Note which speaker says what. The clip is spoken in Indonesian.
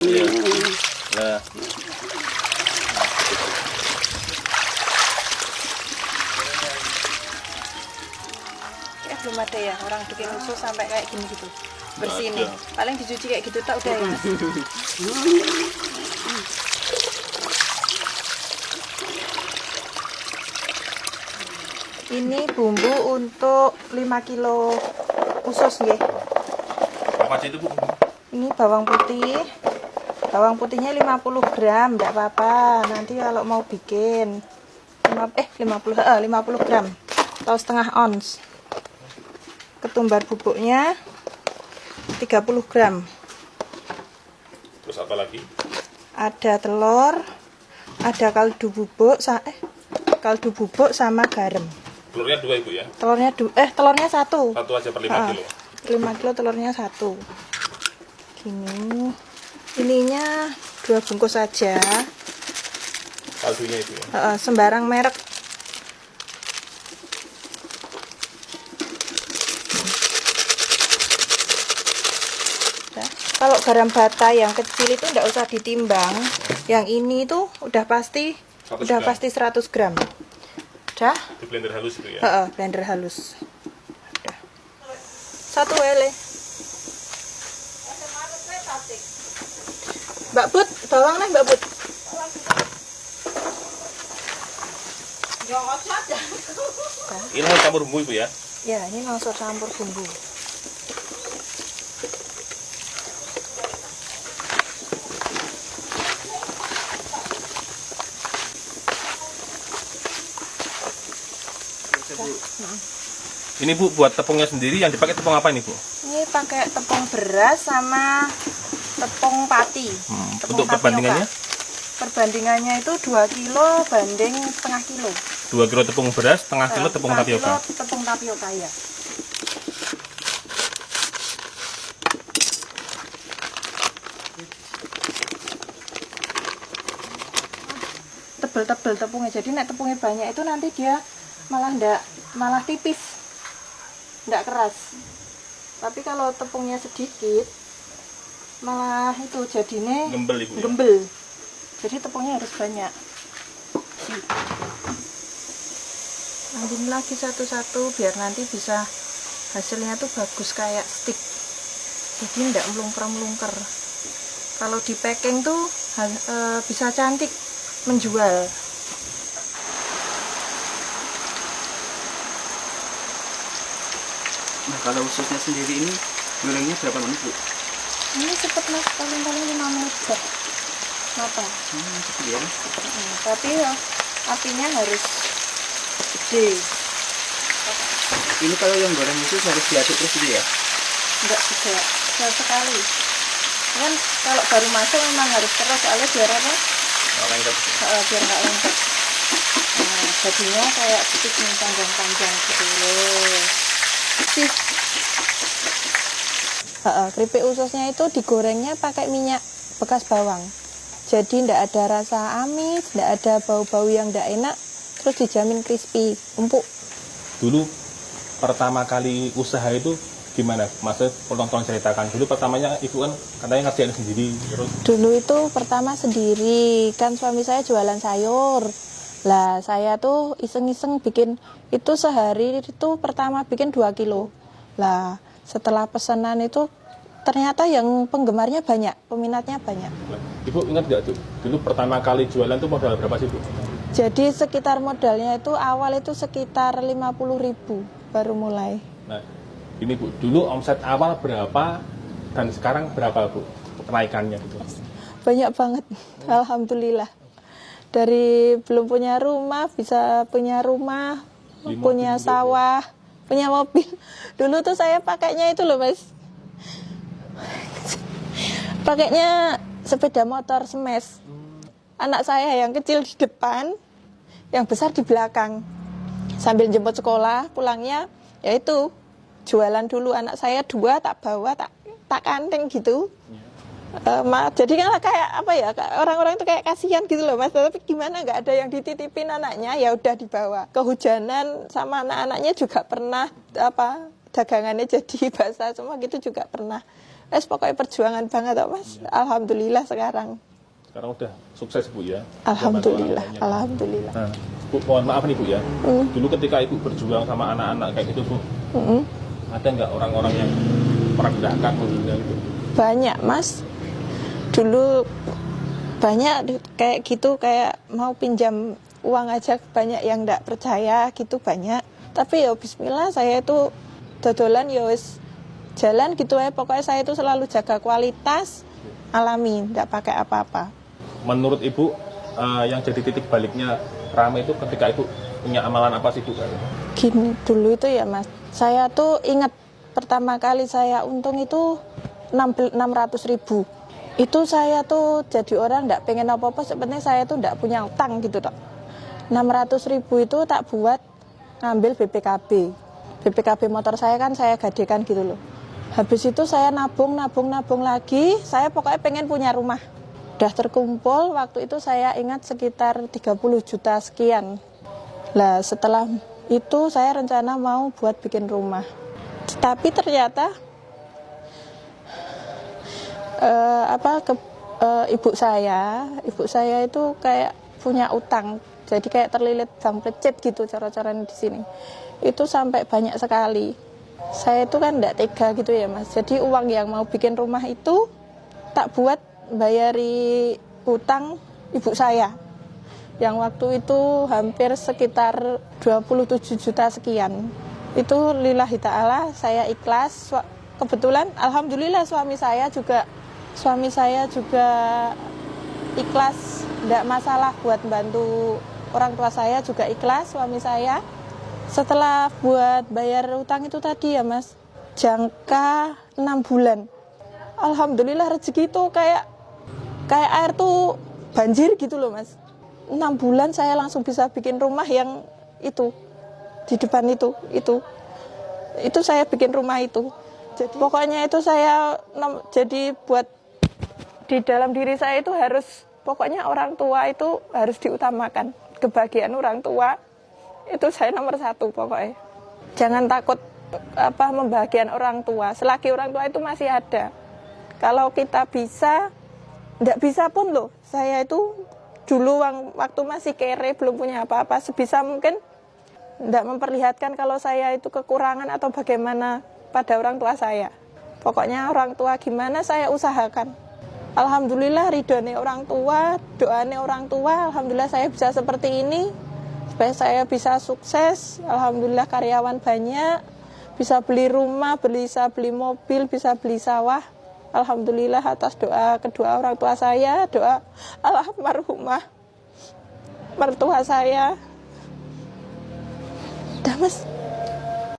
Speaker 1: Iya. Nah.
Speaker 2: Ya belum ada ya orang bikin usus sampai kayak gini gitu. Bersih nih. Paling dicuci kayak gitu tak udah ya, Mas. Ini bumbu untuk 5 kilo usus nggih.
Speaker 1: Apa aja itu, Bu?
Speaker 2: Ini bawang putih. Bawang putihnya 50 gram, enggak apa-apa. Nanti kalau mau bikin 50 gram atau setengah ons. Ketumbar bubuknya 30 gram.
Speaker 1: Terus apa lagi?
Speaker 2: Ada telur, ada kaldu bubuk, kaldu bubuk sama garam.
Speaker 1: Telurnya 2, Ibu ya?
Speaker 2: Telurnya 1.
Speaker 1: Satu aja per 5 kilo.
Speaker 2: 5 kilo telurnya 1. Gini. Ininya 2 bungkus saja.
Speaker 1: Kaldunya itu ya?
Speaker 2: Sembarang merek. Kalau garam bata yang kecil itu enggak usah ditimbang. Yang ini tuh udah pasti 100 gram. Udah?
Speaker 1: Di blender halus itu ya?
Speaker 2: Blender halus. Udah. 1 lele. Mbak Put, bawang nih Mbak Put.
Speaker 1: Ini harus campur bumbu, Ibu ya?
Speaker 2: Ya, ini langsung campur bumbu.
Speaker 1: Ini, Bu, buat tepungnya sendiri yang dipakai tepung apa ini, Bu?
Speaker 2: Ini pakai tepung beras sama tepung pati.
Speaker 1: Untuk perbandingannya?
Speaker 2: Perbandingannya itu 2 kilo banding setengah kilo.
Speaker 1: 2 kilo tepung beras, setengah kilo tepung tapioka.
Speaker 2: Tepung tapioka ya. Tebel-tebel tepungnya. Jadi nek tepungnya banyak itu nanti dia malah tipis. Nggak keras. Tapi kalau tepungnya sedikit malah itu jadinya
Speaker 1: Gembel, Ibu.
Speaker 2: Gembel. Jadi tepungnya harus banyak. Ambil lagi satu-satu biar nanti bisa hasilnya tuh bagus kayak stick. Jadi nggak melungker-melungker. Kalau di packing tuh bisa cantik menjual.
Speaker 3: Nah, kalau ususnya sendiri ini gorengnya berapa menit, Bu?
Speaker 2: Ini cepet Mas, paling-paling 5 menit dah matang.
Speaker 3: Cepet ya.
Speaker 2: Tapi ya, apinya harus gede.
Speaker 3: Ini kalau yang goreng usus harus diaduk terus gitu ya?
Speaker 2: Enggak juga, sekali. Kan kalau baru masuk memang harus keras, soalnya biar apa?
Speaker 1: Nggak lengket.
Speaker 2: Biar nggak lengket. Nah, jadinya kayak stick nih, panjang-panjang gitu loh. Sih. Keripik ususnya itu digorengnya pakai minyak bekas bawang. Jadi tidak ada rasa amis, tidak ada bau-bau yang tidak enak, terus dijamin crispy, empuk.
Speaker 1: Dulu pertama kali usaha itu gimana? Maksudnya tolong ceritakan dulu pertamanya Ibu kan katanya ngerjain sendiri terus.
Speaker 2: Dulu itu pertama sendiri, kan suami saya jualan sayur. Lah saya tuh iseng-iseng bikin itu sehari itu pertama bikin 2 kilo. Lah setelah pesanan itu ternyata yang penggemarnya banyak, peminatnya banyak.
Speaker 1: Ibu ingat nggak tuh dulu pertama kali jualan tuh modal berapa sih, Bu?
Speaker 2: Jadi sekitar modalnya itu awal itu sekitar 50.000 baru mulai.
Speaker 1: Nah ini Bu, dulu omset awal berapa dan sekarang berapa, Bu, kenaikannya gitu?
Speaker 2: Banyak banget, alhamdulillah. Dari belum punya rumah, bisa punya rumah, punya sawah, punya mobil. Dulu tuh saya pakainya itu loh Mas. Pakainya sepeda motor smash. Anak saya yang kecil di depan, yang besar di belakang. Sambil jemput sekolah, pulangnya yaitu jualan dulu. Anak saya 2 tak bawa, tak kanteng gitu. Jadi kan kayak apa ya, orang-orang itu kayak kasihan gitu loh Mas, tapi gimana nggak ada yang dititipin anaknya, ya udah dibawa. Kehujanan sama anak-anaknya juga pernah dagangannya jadi basah semua gitu juga pernah. Pokoknya perjuangan banget toh, Mas. Alhamdulillah sekarang.
Speaker 1: Sekarang udah sukses Bu ya.
Speaker 2: Alhamdulillah,
Speaker 1: Zaman-zamannya.
Speaker 2: alhamdulillah.
Speaker 1: Nah, Bu, mohon maaf nih Bu ya. Dulu ketika Ibu berjuang sama anak-anak kayak gitu Bu, ada nggak orang-orang yang merendahkan menghina gitu?
Speaker 2: Banyak, Mas. Dulu banyak kayak gitu, kayak mau pinjam uang aja banyak yang nggak percaya gitu, banyak. Tapi ya bismillah, saya itu dodolan ya wis jalan gitu ya. Pokoknya saya itu selalu jaga kualitas alami, nggak pakai apa-apa.
Speaker 1: Menurut Ibu, yang jadi titik baliknya Rame itu ketika Ibu punya amalan apa sih Bu?
Speaker 2: Gini dulu itu ya Mas, saya tuh ingat pertama kali saya untung itu 600.000. Itu saya tuh jadi orang nggak pengen apa-apa, sebenarnya saya tuh nggak punya utang gitu toh. 600.000 itu tak buat ngambil BPKB motor saya kan saya gadekan gitu loh. Habis itu saya nabung lagi, saya pokoknya pengen punya rumah. Udah terkumpul, waktu itu saya ingat sekitar 30 juta sekian. Lah setelah itu saya rencana mau buat bikin rumah. Tapi ternyata ibu saya itu kayak punya utang. Jadi kayak terlilit bank plecet gitu cara-caranya di sini. Itu sampai banyak sekali. Saya itu kan enggak tega gitu ya Mas. Jadi uang yang mau bikin rumah itu tak buat bayari utang ibu saya. Yang waktu itu hampir sekitar 27 juta sekian. Itu lillahi ta'ala saya ikhlas. Kebetulan alhamdulillah suami saya juga ikhlas, enggak masalah buat bantu orang tua saya juga ikhlas suami saya. Setelah buat bayar utang itu tadi ya Mas, jangka 6 bulan. Alhamdulillah rezeki itu kayak air tuh banjir gitu loh Mas. 6 bulan saya langsung bisa bikin rumah yang itu di depan itu saya bikin rumah itu. Jadi pokoknya itu saya jadi buat di dalam diri saya itu harus pokoknya orang tua itu harus diutamakan. Kebahagiaan orang tua itu saya nomor 1 pokoknya. Jangan takut membahagiakan orang tua. Selagi orang tua itu masih ada. Kalau kita bisa, enggak bisa pun loh. Saya itu dulu waktu masih kere belum punya apa-apa, sebisa mungkin enggak memperlihatkan kalau saya itu kekurangan atau bagaimana pada orang tua saya. Pokoknya orang tua gimana saya usahakan. Alhamdulillah ridhone orang tua, doane orang tua, alhamdulillah saya bisa seperti ini. Supaya saya bisa sukses, alhamdulillah karyawan banyak, bisa beli rumah, bisa beli mobil, bisa beli sawah. Alhamdulillah atas doa kedua orang tua saya, doa almarhumah mertua saya. Dah Mas.